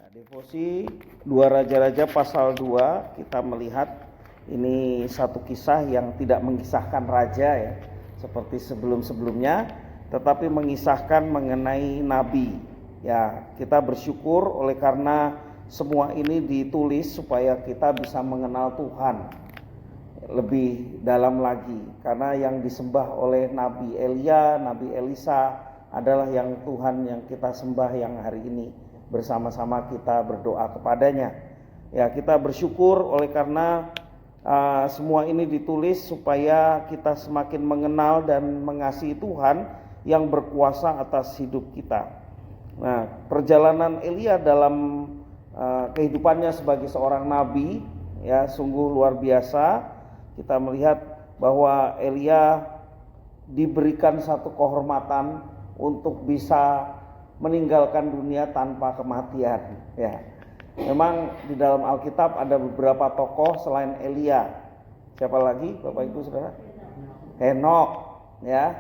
Devosi 2 Raja-Raja pasal 2 kita melihat ini satu kisah yang tidak mengisahkan raja ya seperti sebelum-sebelumnya, tetapi mengisahkan mengenai nabi. Ya, kita bersyukur oleh karena semua ini ditulis supaya kita bisa mengenal Tuhan lebih dalam lagi, karena yang disembah oleh Nabi Elia, Nabi Elisa adalah yang Tuhan yang kita sembah yang hari ini bersama-sama kita berdoa kepadanya. Ya, kita bersyukur oleh karena semua ini ditulis supaya kita semakin mengenal dan mengasihi Tuhan yang berkuasa atas hidup kita. Nah, perjalanan Elia dalam kehidupannya sebagai seorang nabi ya sungguh luar biasa. Kita melihat bahwa Elia diberikan satu kehormatan untuk bisa meninggalkan dunia tanpa kematian ya. Memang di dalam Alkitab ada beberapa tokoh selain Elia. Siapa lagi Bapak Ibu Saudara? Henok ya.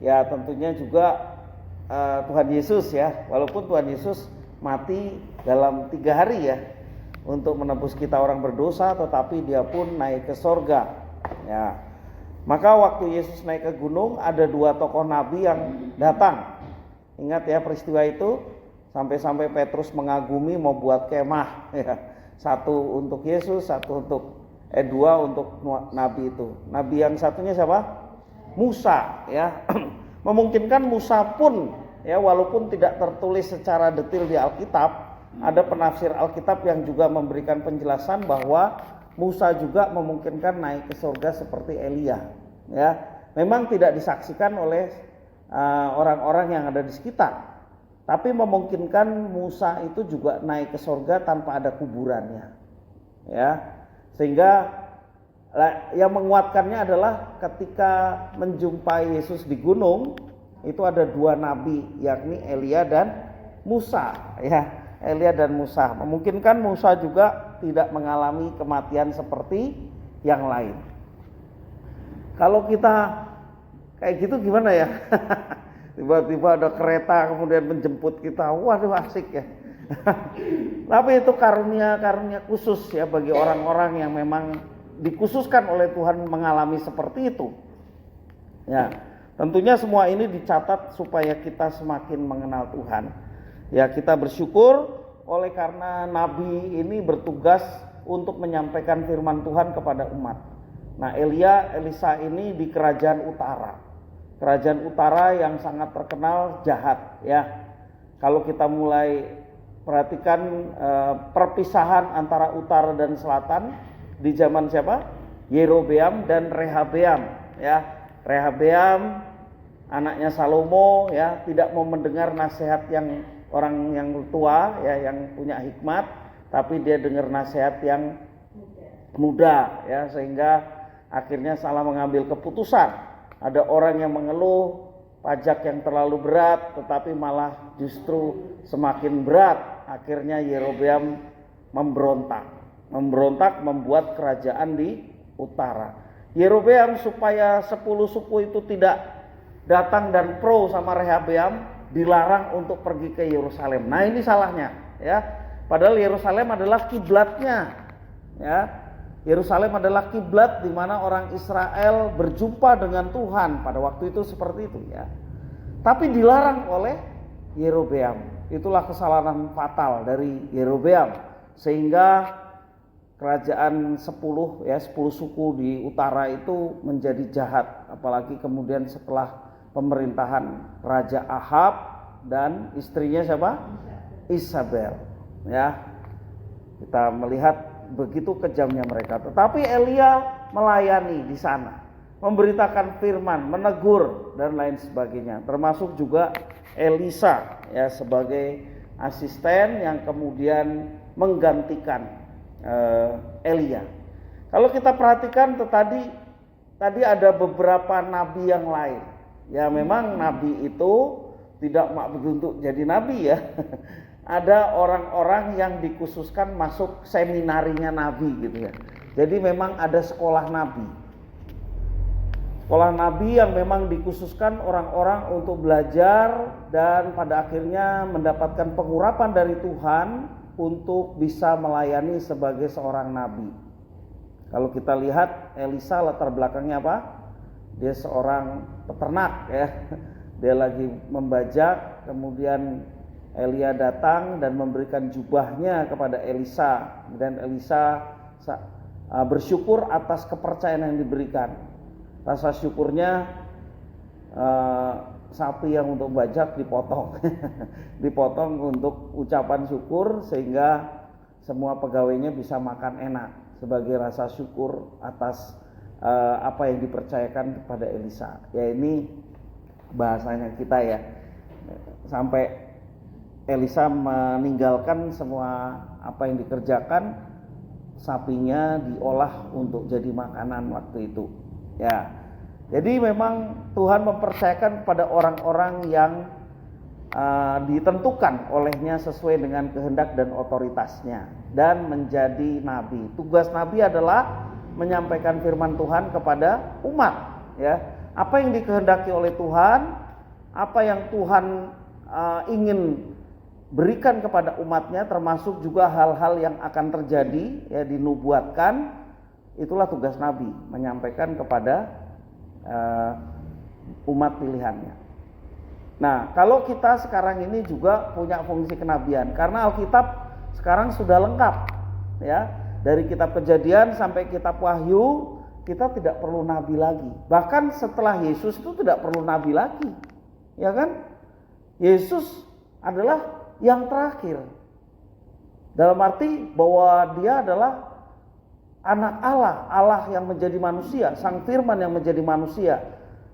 Ya tentunya juga Tuhan Yesus ya. Walaupun Tuhan Yesus mati dalam 3 hari ya untuk menebus kita orang berdosa, tetapi dia pun naik ke sorga ya. Maka waktu Yesus naik ke gunung ada 2 tokoh nabi yang datang. Ingat ya peristiwa itu, sampai-sampai Petrus mengagumi mau buat kemah ya. 1 untuk Yesus, 2 untuk nabi itu. Nabi yang satunya siapa? Musa ya. Memungkinkan Musa pun ya, walaupun tidak tertulis secara detail di Alkitab, ada penafsir Alkitab yang juga memberikan penjelasan bahwa Musa juga memungkinkan naik ke surga seperti Elia ya. Memang tidak disaksikan oleh orang-orang yang ada di sekitar, tapi memungkinkan Musa itu juga naik ke surga tanpa ada kuburannya ya. Sehingga yang menguatkannya adalah ketika menjumpai Yesus di gunung itu ada 2 nabi, yakni Elia dan Musa ya. Elia dan Musa, memungkinkan Musa juga tidak mengalami kematian seperti yang lain. Kalau kita kayak gitu gimana ya? Tiba-tiba ada kereta kemudian menjemput kita. Waduh asik ya. Tapi itu karunia-karunia khusus ya bagi orang-orang yang memang dikhususkan oleh Tuhan mengalami seperti itu. Ya, tentunya semua ini dicatat supaya kita semakin mengenal Tuhan. Ya, kita bersyukur oleh karena nabi ini bertugas untuk menyampaikan firman Tuhan kepada umat. Nah, Elisa ini di kerajaan utara. Kerajaan utara yang sangat terkenal jahat ya. Kalau kita mulai perhatikan perpisahan antara utara dan selatan di zaman siapa? Yerobeam dan Rehabeam ya. Rehabeam anaknya Salomo ya, tidak mau mendengar nasihat yang orang yang tua ya, yang punya hikmat, tapi dia dengar nasihat yang muda ya, sehingga akhirnya salah mengambil keputusan. Ada orang yang mengeluh pajak yang terlalu berat, tetapi malah justru semakin berat. Akhirnya Yerobeam memberontak membuat kerajaan di utara. Yerobeam supaya 10 suku itu tidak datang dan pro sama Rehabeam, dilarang untuk pergi ke Yerusalem. Nah, ini salahnya ya. Padahal Yerusalem adalah kiblatnya ya. Yerusalem adalah kiblat di mana orang Israel berjumpa dengan Tuhan pada waktu itu seperti itu ya. Tapi dilarang oleh Yerobeam. Itulah kesalahan fatal dari Yerobeam, sehingga kerajaan 10 suku di utara itu menjadi jahat, apalagi kemudian setelah pemerintahan Raja Ahab dan istrinya siapa? Isabel ya. Kita melihat begitu kejamnya mereka. Tetapi Elia melayani di sana, memberitakan firman, menegur dan lain sebagainya. Termasuk juga Elisa ya sebagai asisten yang kemudian menggantikan Elia. Kalau kita perhatikan tadi ada beberapa nabi yang lain. Ya memang nabi itu tidak maksud untuk jadi nabi ya. Ada orang-orang yang dikhususkan masuk seminarinya nabi gitu ya. Jadi memang ada sekolah nabi. Sekolah nabi yang memang dikhususkan orang-orang untuk belajar dan pada akhirnya mendapatkan pengurapan dari Tuhan untuk bisa melayani sebagai seorang nabi. Kalau kita lihat Elisa latar belakangnya apa? Dia seorang peternak ya. Dia lagi membajak, kemudian Elia datang dan memberikan jubahnya kepada Elisa, dan Elisa bersyukur atas kepercayaan yang diberikan. Rasa syukurnya sapi yang untuk bajak dipotong dipotong untuk ucapan syukur, sehingga semua pegawainya bisa makan enak sebagai rasa syukur atas apa yang dipercayakan kepada Elisa. Ya, ini bahasanya kita ya, sampai Elisa meninggalkan semua apa yang dikerjakan, sapinya diolah untuk jadi makanan waktu itu ya. Jadi memang Tuhan mempercayakan kepada orang-orang yang ditentukan olehnya sesuai dengan kehendak dan otoritasnya, dan menjadi nabi. Tugas nabi adalah menyampaikan firman Tuhan kepada umat ya. Apa yang dikehendaki oleh Tuhan, apa yang Tuhan ingin berikan kepada umatnya, termasuk juga hal-hal yang akan terjadi ya, dinubuatkan. Itulah tugas nabi, menyampaikan kepada umat pilihannya. Nah, kalau kita sekarang ini juga punya fungsi kenabian, karena Alkitab sekarang sudah lengkap ya. Dari kitab Kejadian sampai kitab Wahyu, kita tidak perlu nabi lagi. Bahkan setelah Yesus itu tidak perlu nabi lagi. Ya kan? Yesus adalah yang terakhir. Dalam arti bahwa dia adalah anak Allah, Allah yang menjadi manusia, Sang Firman yang menjadi manusia.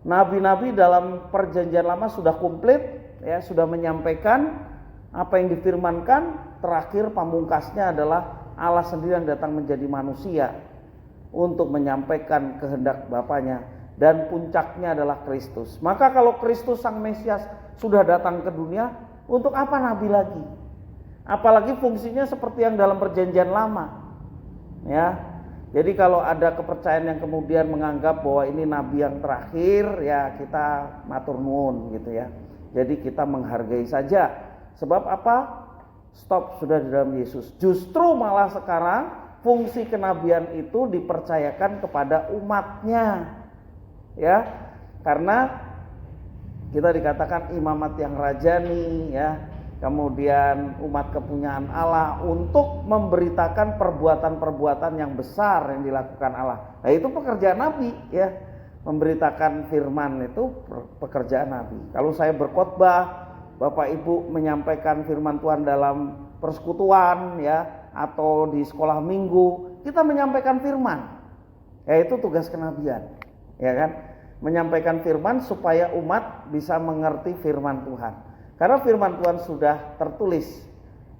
Nabi-nabi dalam perjanjian lama sudah komplit ya, sudah menyampaikan apa yang difirmankan. Terakhir pamungkasnya adalah Allah sendiri yang datang menjadi manusia untuk menyampaikan kehendak Bapaknya, dan puncaknya adalah Kristus. Maka kalau Kristus Sang Mesias sudah datang ke dunia, untuk apa nabi lagi? Apalagi fungsinya seperti yang dalam perjanjian lama ya. Jadi kalau ada kepercayaan yang kemudian menganggap bahwa ini nabi yang terakhir, ya kita matur nuwun gitu ya. Jadi kita menghargai saja. Sebab apa? Stop, sudah di dalam Yesus. Justru malah sekarang fungsi kenabian itu dipercayakan kepada umatnya ya. Karena kita dikatakan imamat yang rajani ya. Kemudian umat kepunyaan Allah untuk memberitakan perbuatan-perbuatan yang besar yang dilakukan Allah. Nah, itu pekerjaan nabi ya. Memberitakan firman itu pekerjaan nabi. Kalau saya berkhotbah, Bapak Ibu menyampaikan firman Tuhan dalam persekutuan ya, atau di sekolah minggu, kita menyampaikan firman. Ya, itu tugas kenabian. Ya kan? Menyampaikan firman supaya umat bisa mengerti firman Tuhan. Karena firman Tuhan sudah tertulis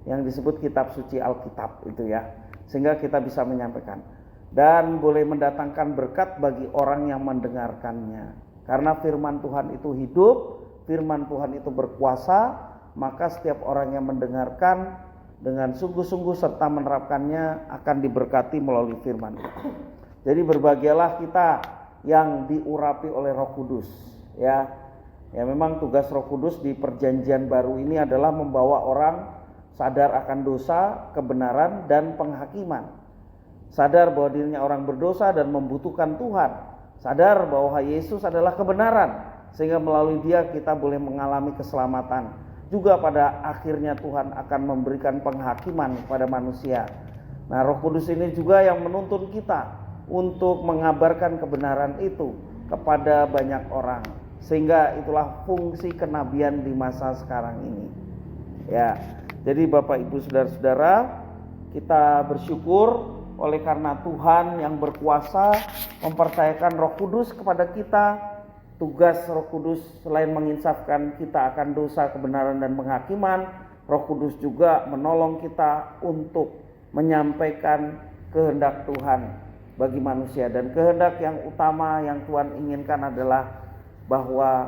yang disebut kitab suci Alkitab itu ya, sehingga kita bisa menyampaikan dan boleh mendatangkan berkat bagi orang yang mendengarkannya. Karena firman Tuhan itu hidup, firman Tuhan itu berkuasa, maka setiap orang yang mendengarkan dengan sungguh-sungguh serta menerapkannya akan diberkati melalui firman itu. Jadi berbahagialah kita yang diurapi oleh Roh Kudus ya. Ya, memang tugas Roh Kudus di perjanjian baru ini adalah membawa orang sadar akan dosa, kebenaran, dan penghakiman. Sadar bahwa dirinya orang berdosa dan membutuhkan Tuhan. Sadar bahwa Yesus adalah kebenaran, sehingga melalui Dia kita boleh mengalami keselamatan. Juga pada akhirnya Tuhan akan memberikan penghakiman kepada manusia. Nah, Roh Kudus ini juga yang menuntun kita untuk mengabarkan kebenaran itu kepada banyak orang. Sehingga itulah fungsi kenabian di masa sekarang ini. Ya, jadi Bapak Ibu Saudara-saudara, kita bersyukur oleh karena Tuhan yang berkuasa mempercayakan Roh Kudus kepada kita. Tugas Roh Kudus selain menginsafkan kita akan dosa, kebenaran, dan penghakiman, Roh Kudus juga menolong kita untuk menyampaikan kehendak Tuhan bagi manusia. Dan kehendak yang utama yang Tuhan inginkan adalah bahwa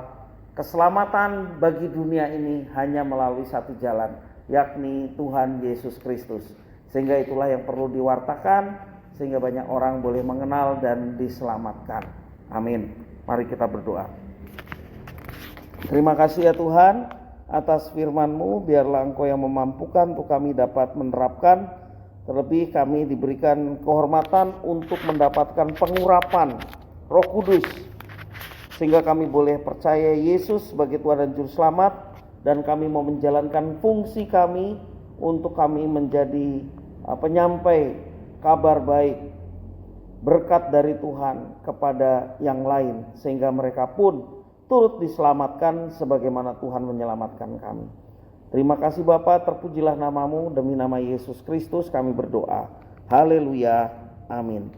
keselamatan bagi dunia ini hanya melalui satu jalan, yakni Tuhan Yesus Kristus. Sehingga itulah yang perlu diwartakan, sehingga banyak orang boleh mengenal dan diselamatkan. Amin. Mari kita berdoa. Terima kasih ya Tuhan, atas firman-Mu, biarlah Engkau yang memampukan untuk kami dapat menerapkan. Terlebih kami diberikan kehormatan untuk mendapatkan pengurapan Roh Kudus, sehingga kami boleh percaya Yesus sebagai Tuhan dan Juru Selamat, dan kami mau menjalankan fungsi kami untuk kami menjadi penyampai kabar baik, berkat dari Tuhan kepada yang lain, sehingga mereka pun turut diselamatkan sebagaimana Tuhan menyelamatkan kami. Terima kasih Bapa, terpujilah namamu, demi nama Yesus Kristus kami berdoa. Haleluya, amin.